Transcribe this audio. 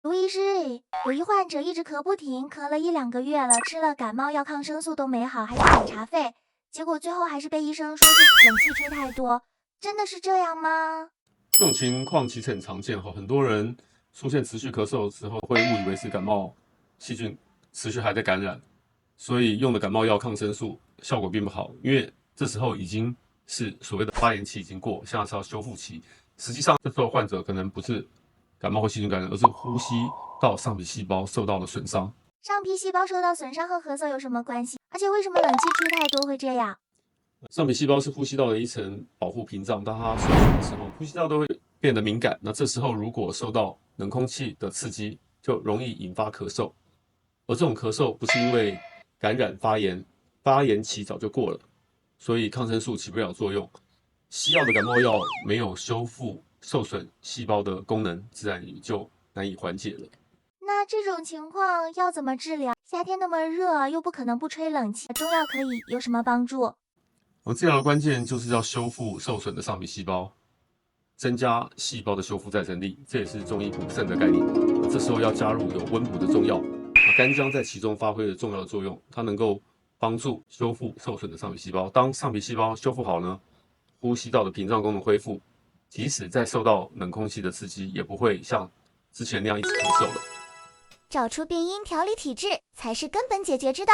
卢医师，有一患者一直咳不停，咳了1-2个月了，吃了感冒药、抗生素都没好，还要检查费，结果最后还是被医生说是冷气吹太多，真的是这样吗？这种情况其实很常见哈，很多人出现持续咳嗽的时候，会误以为是感冒细菌持续还在感染，所以用的感冒药、抗生素效果并不好，因为这时候已经是所谓的发炎期已经过，现在是要修复期。实际上，这时候患者可能不是感冒或细菌感染，而是呼吸道上皮细胞受到了损伤。上皮细胞受到损伤和咳嗽有什么关系？而且为什么冷气吹太多会这样？上皮细胞是呼吸道的一层保护屏障，当它受损的时候，呼吸道都会变得敏感。那这时候如果受到冷空气的刺激，就容易引发咳嗽。而这种咳嗽不是因为感染发炎，发炎期早就过了，所以抗生素起不了作用。西药的感冒药没有修复受损细胞的功能，自然也就难以缓解了。那这种情况要怎么治疗？夏天那么热，又不可能不吹冷气，中药可以有什么帮助？治疗的关键就是要修复受损的上皮细胞，增加细胞的修复再生力，这也是中医补肾的概念。这时候要加入有温补的中药，干姜在其中发挥了重要的作用，它能够帮助修复受损的上皮细胞。当上皮细胞修复好呢，呼吸道的屏障功能恢复，即使在受到冷空气的刺激，也不会像之前那样一直咳嗽了。找出病因，调理体质，才是根本解决之道。